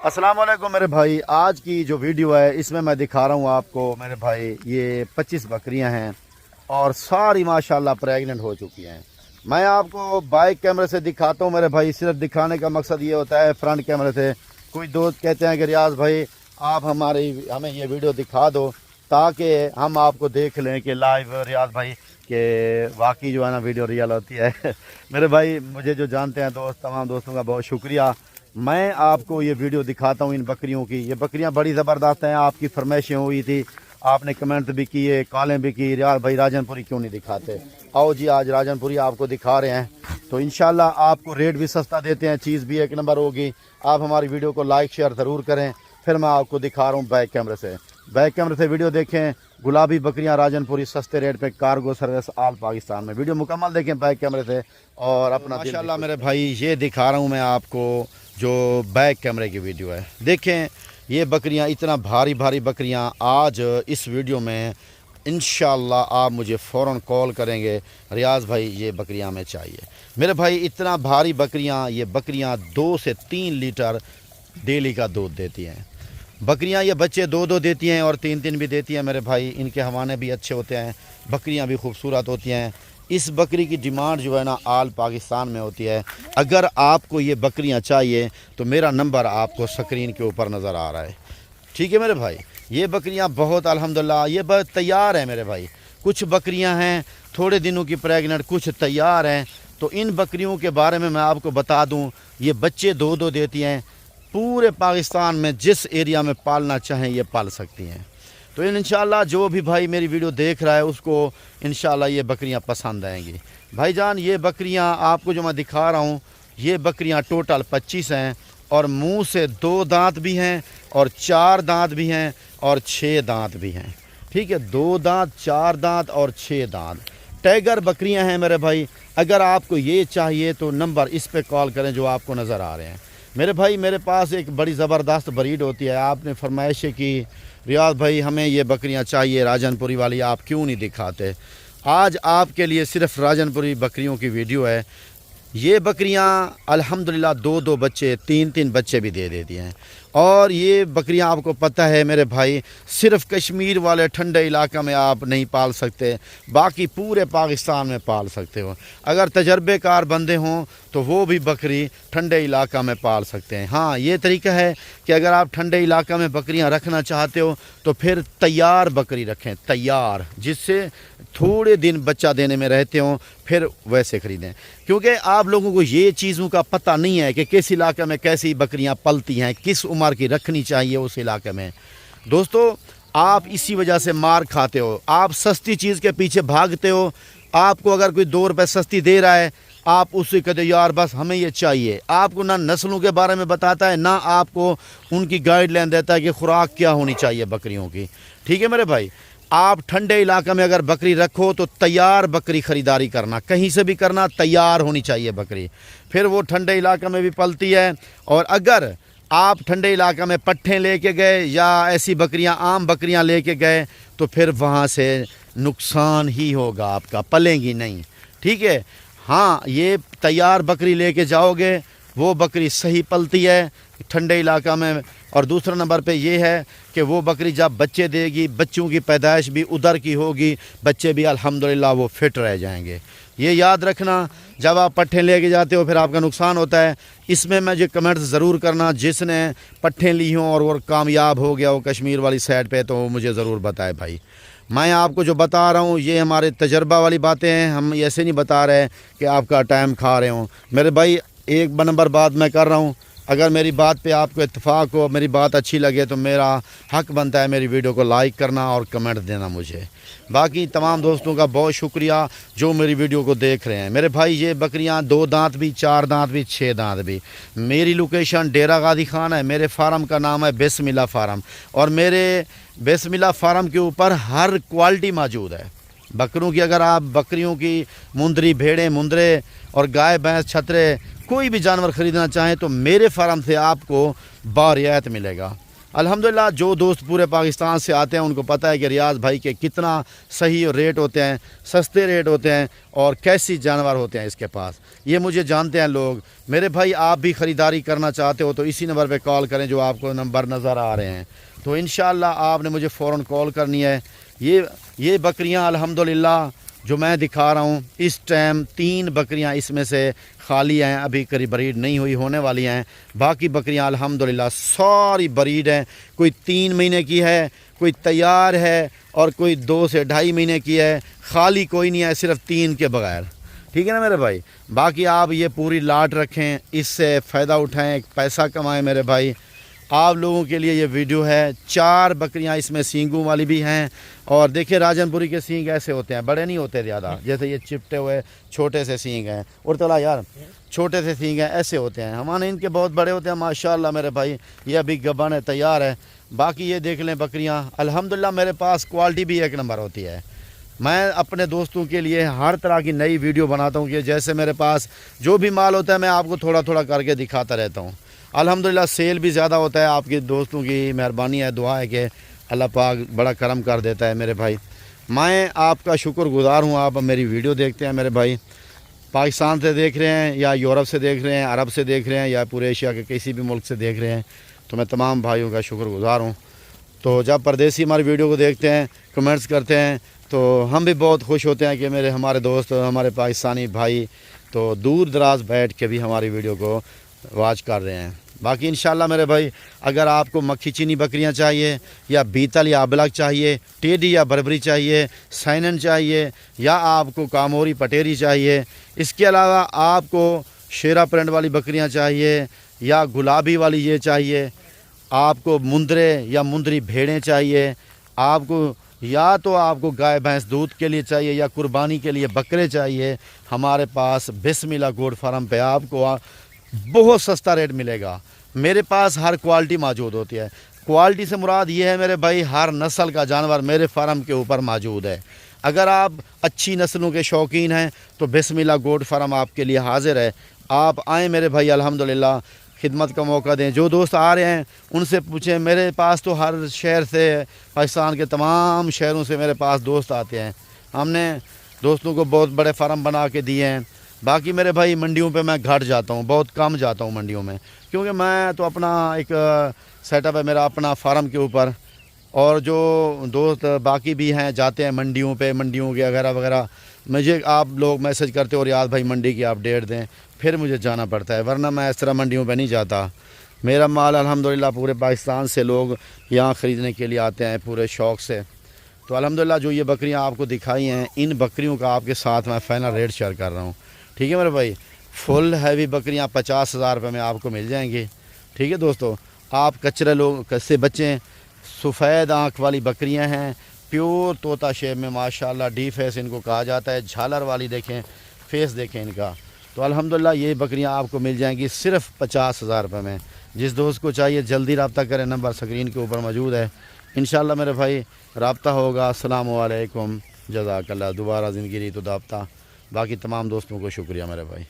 अस्सलाम वालेकुम मेरे भाई। आज की जो वीडियो है इसमें मैं दिखा रहा हूँ आपको मेरे भाई, ये 25 बकरियाँ हैं और सारी माशाल्लाह प्रेग्नेंट हो चुकी हैं। मैं आपको बाइक कैमरे से दिखाता हूँ मेरे भाई, सिर्फ दिखाने का मकसद ये होता है। फ्रंट कैमरे से कोई दोस्त कहते हैं कि रियाज भाई आप हमें ये वीडियो दिखा दो ताकि हम आपको देख लें कि लाइव रियाज भाई कि वाकई जो है ना वीडियो रियल होती है। मेरे भाई मुझे जो जानते हैं दोस्त, तमाम दोस्तों का बहुत शुक्रिया। मैं आपको ये वीडियो दिखाता हूँ इन बकरियों की। ये बकरियाँ बड़ी ज़बरदस्त हैं, आपकी फरमाइशें हुई थी, आपने कमेंट भी किए, कॉलें भी की, रियाज भाई राजनपुरी क्यों नहीं दिखाते। आओ जी आज राजनपुरी आपको दिखा रहे हैं। तो इंशाल्लाह आपको रेट भी सस्ता देते हैं, चीज़ भी एक नंबर होगी। आप हमारी वीडियो को लाइक शेयर ज़रूर करें। फिर मैं आपको दिखा रहा हूँ बैक कैमरे से। बैक कैमरे से वीडियो देखें। गुलाबी बकरियां राजनपुरी सस्ते रेट पे, कार्गो सर्विस ऑल पाकिस्तान में। वीडियो मुकम्मल देखें बैक कैमरे से और अपना माशाल्लाह मेरे भाई ये दिखा रहा हूँ मैं आपको जो बैक कैमरे की वीडियो है। देखें ये बकरियां इतना भारी भारी बकरियां। आज इस वीडियो में इंशाल्लाह आप मुझे फ़ौरन कॉल करेंगे, रियाज भाई ये बकरियां हमें चाहिए। मेरे भाई इतना भारी बकरियां, ये बकरियां 2 से 3 लीटर डेली का दूध देती हैं। बकरियां ये बच्चे 2-2 देती हैं और 3-3 भी देती हैं मेरे भाई। इनके हवाने भी अच्छे होते हैं, बकरियां भी खूबसूरत होती हैं। इस बकरी की डिमांड जो है ना आल पाकिस्तान में होती है। अगर आपको ये बकरियां चाहिए तो मेरा नंबर आपको स्क्रीन के ऊपर नज़र आ रहा है, ठीक है मेरे भाई। ये बकरियां बहुत अल्हम्दुलिल्लाह ये तैयार है मेरे भाई। कुछ बकरियां हैं थोड़े दिनों की प्रेग्नेंट, कुछ तैयार हैं। तो इन बकरियों के बारे में मैं आपको बता दूँ, ये बच्चे 2-2 देती हैं। पूरे पाकिस्तान में जिस एरिया में पालना चाहें ये पाल सकती हैं। तो इंशाल्लाह जो भी भाई मेरी वीडियो देख रहा है उसको इंशाल्लाह ये बकरियां पसंद आएंगी। भाईजान ये बकरियां आपको जो मैं दिखा रहा हूँ, ये बकरियां टोटल 25 हैं और मुंह से 2 दांत भी हैं और 4 दांत भी हैं और 6 दांत भी हैं, ठीक है। 2 दांत, 4 दांत और 6 दांत टाइगर बकरियां हैं मेरे भाई। अगर आपको ये चाहिए तो नंबर इस पर कॉल करें जो आपको नज़र आ रहे हैं मेरे भाई। मेरे पास एक बड़ी ज़बरदस्त ब्रीड होती है। आपने फरमाइश की रियाज भाई हमें ये बकरियां चाहिए राजनपुरी वाली, आप क्यों नहीं दिखाते। आज आपके लिए सिर्फ राजनपुरी बकरियों की वीडियो है। ये बकरियां अल्हम्दुलिल्लाह 2-2 बच्चे, 3-3 बच्चे भी दे देती हैं। और ये बकरियां आपको पता है मेरे भाई सिर्फ कश्मीर वाले ठंडे इलाका में आप नहीं पाल सकते, बाकी पूरे पाकिस्तान में पाल सकते हो। अगर तजर्बेकार बंदे हों तो वो भी बकरी ठंडे इलाका में पाल सकते हैं। हाँ ये तरीका है कि अगर आप ठंडे इलाका में बकरियां रखना चाहते हो तो फिर तैयार बकरी रखें, तैयार, जिससे थोड़े दिन बच्चा देने में रहते हों, फिर वैसे ख़रीदें। क्योंकि आप लोगों को ये चीज़ों का पता नहीं है कि किस इलाके में कैसी बकरियां पलती हैं, किस उम्र की रखनी चाहिए उस इलाके में। दोस्तों आप इसी वजह से मार खाते हो, आप सस्ती चीज़ के पीछे भागते हो। आपको अगर कोई 2 रुपये सस्ती दे रहा है आप उससे कहते हो यार बस हमें ये चाहिए। आपको ना नस्लों के बारे में बताता है, ना आपको उनकी गाइडलाइन देता है कि खुराक क्या होनी चाहिए बकरियों की, ठीक है मेरे भाई। आप ठंडे इलाका में अगर बकरी रखो तो तैयार बकरी ख़रीदारी करना, कहीं से भी करना, तैयार होनी चाहिए बकरी, फिर वो ठंडे इलाका में भी पलती है। और अगर आप ठंडे इलाका में पट्ठे लेके गए या ऐसी बकरियां, आम बकरियां लेके गए तो फिर वहाँ से नुकसान ही होगा, आपका पलेंगी नहीं, ठीक है। हाँ ये तैयार बकरी लेके जाओगे वो बकरी सही पलती है ठंडे इलाका में। और दूसरा नंबर पे ये है कि वो बकरी जब बच्चे देगी, बच्चों की पैदाइश भी उधर की होगी, बच्चे भी अल्हम्दुलिल्लाह वो फिट रह जाएंगे। ये याद रखना, जब आप पट्ठे लेके जाते हो फिर आपका नुकसान होता है। इसमें मुझे कमेंट्स ज़रूर करना, जिसने पट्ठे ली हों और वो कामयाब हो गया हो कश्मीर वाली साइड पे, तो मुझे ज़रूर बताए भाई। मैं आपको जो बता रहा हूँ ये हमारे तजर्बा वाली बातें हैं, हम ऐसे नहीं बता रहे कि आपका टाइम खा रहे हों मेरे भाई। एक नंबर बात मैं कर रहा हूँ, अगर मेरी बात पे आपको इत्तेफाक हो, मेरी बात अच्छी लगे तो मेरा हक बनता है मेरी वीडियो को लाइक करना और कमेंट देना मुझे। बाकी तमाम दोस्तों का बहुत शुक्रिया जो मेरी वीडियो को देख रहे हैं मेरे भाई। ये बकरियां 2 दांत भी, 4 दांत भी, 6 दांत भी। मेरी लोकेशन डेरा गादी खान है, मेरे फार्म का नाम है बिस्मिल्लाह फार्म और मेरे बिस्मिल्लाह फार्म के ऊपर हर क्वालिटी मौजूद है बकरों की। अगर आप बकरियों की मुंदरी, भेड़ें, मुंदरे और गाय, भैंस, छतरे कोई भी जानवर ख़रीदना चाहें तो मेरे फार्म से आपको बारियात मिलेगा। अल्हम्दुलिल्लाह जो दोस्त पूरे पाकिस्तान से आते हैं उनको पता है कि रियाज भाई के कितना सही रेट होते हैं, सस्ते रेट होते हैं और कैसी जानवर होते हैं इसके पास। ये मुझे जानते हैं लोग। मेरे भाई आप भी ख़रीदारी करना चाहते हो तो इसी नंबर पे कॉल करें जो आपको नंबर नज़र आ रहे हैं। तो इंशाअल्लाह आपने मुझे फ़ौरन कॉल करनी है। ये बकरियां अल्हम्दुलिल्लाह जो मैं दिखा रहा हूँ इस टाइम 3 बकरियां इसमें से खाली हैं, अभी करीब ब्रीड नहीं हुई, होने वाली हैं। बाकी बकरियां अल्हम्दुलिल्लाह सारी ब्रीड हैं। कोई 3 महीने की है, कोई तैयार है और कोई 2 से 2.5 महीने की है। खाली कोई नहीं है, सिर्फ 3 के बगैर। ठीक है ना मेरे भाई। बाकी आप ये पूरी लाट रखें, इससे फ़ायदा उठाएं, पैसा कमाएं मेरे भाई। आप लोगों के लिए ये वीडियो है। 4 बकरियां इसमें सींगों वाली भी हैं। और देखिए राजनपुरी के सींग ऐसे होते हैं, बड़े नहीं होते ज़्यादा, जैसे ये चिपटे हुए छोटे से सींग हैं। और तला यार छोटे से सींग हैं, ऐसे होते हैं। हमारे इनके बहुत बड़े होते हैं माशाल्लाह मेरे भाई। ये अभी गबन है, तैयार है। बाकी ये देख लें बकरियां अल्हम्दुलिल्लाह मेरे पास क्वालिटी भी 1 नंबर होती है। मैं अपने दोस्तों के लिए हर तरह की नई वीडियो बनाता हूँ कि जैसे मेरे पास जो भी माल होता है मैं आपको थोड़ा थोड़ा करके दिखाता रहता हूँ। अल्हम्दुलिल्लाह सेल भी ज़्यादा होता है। आपके दोस्तों की मेहरबानी है, दुआ है कि अल्लाह पाक बड़ा करम कर देता है मेरे भाई। मैं आपका शुक्रगुज़ार हूँ, आप मेरी वीडियो देखते हैं मेरे भाई। पाकिस्तान से देख रहे हैं या यूरोप से देख रहे हैं, अरब से देख रहे हैं या पूरे एशिया के किसी भी मुल्क से देख रहे हैं, तो मैं तमाम भाइयों का शुक्रगुज़ार हूँ। तो जब परदेसी हमारी वीडियो को देखते हैं, कमेंट्स करते हैं, तो हम भी बहुत खुश होते हैं कि हमारे दोस्त, हमारे पाकिस्तानी भाई तो दूर दराज बैठ के भी हमारी वीडियो को वाच कर रहे हैं। बाकी इंशाल्लाह मेरे भाई अगर आपको मक्खी चीनी बकरियां चाहिए या बीतल या अबलग चाहिए, टेडी या बरबरी चाहिए, सैनन चाहिए या आपको कामोरी पटेरी चाहिए, इसके अलावा आपको शेरा प्रिंट वाली बकरियां चाहिए या गुलाबी वाली ये चाहिए, आपको मुंदरे या मुंदरी भेड़ें चाहिए, आपको या तो आपको गाय भैंस दूध के लिए चाहिए या कुर्बानी के लिए बकरे चाहिए, हमारे पास बिस्मिल्लाह गोट फार्म पे आपको बहुत सस्ता रेट मिलेगा। मेरे पास हर क्वालिटी मौजूद होती है। क्वालिटी से मुराद ये है मेरे भाई हर नस्ल का जानवर मेरे फार्म के ऊपर मौजूद है। अगर आप अच्छी नस्लों के शौकीन हैं तो बिस्मिल्लाह गोट फार्म आपके लिए हाजिर है। आप आएँ मेरे भाई, अल्हम्दुलिल्लाह खिदमत का मौका दें। जो दोस्त आ रहे हैं उनसे पूछें, मेरे पास तो हर शहर से, पाकिस्तान के तमाम शहरों से मेरे पास दोस्त आते हैं। हमने दोस्तों को बहुत बड़े फार्म बना के दिए हैं। बाकी मेरे भाई मंडियों पे मैं घट जाता हूँ, बहुत कम जाता हूँ मंडियों में, क्योंकि मैं तो अपना एक सेटअप है मेरा अपना फार्म के ऊपर। और जो दोस्त बाकी भी हैं जाते हैं मंडियों पे, मंडियों के वगैरह वगैरह, मुझे आप लोग मैसेज करते हो रियाज भाई मंडी की अपडेट दें, फिर मुझे जाना पड़ता है, वरना मैं इस तरह मंडियों पे नहीं जाता। मेरा माल अल्हम्दुलिल्लाह पूरे पाकिस्तान से लोग यहाँ ख़रीदने के लिए आते हैं पूरे शौक़ से। तो अल्हम्दुलिल्लाह जो ये बकरियाँ आपको दिखाई हैं, इन बकरियों का आपके साथ मैं फ़ाइनल रेट शेयर कर रहा हूँ। ठीक है मेरे भाई। फुल हैवी बकरियाँ 50,000 रुपये में आपको मिल जाएंगी। ठीक है दोस्तों, आप कचरे लोग से बचें। सफ़ेद आँख वाली बकरियाँ हैं, प्योर तोता शेप में माशाल्लाह, डी फेस इनको कहा जाता है। झालर वाली देखें, फेस देखें इनका। तो अल्हम्दुलिल्लाह ये बकरियां आपको मिल जाएंगी सिर्फ 50,000 रुपये में। जिस दोस्त को चाहिए जल्दी रब्ता करें, नंबर स्क्रीन के ऊपर मौजूद है। इंशाल्लाह मेरे भाई रब्ता होगा। अस्सलाम वालेकुम, जज़ाकल्लाह। दोबारा ज़िंदगी री तो दाब्ता। बाकी तमाम दोस्तों को शुक्रिया मेरे भाई।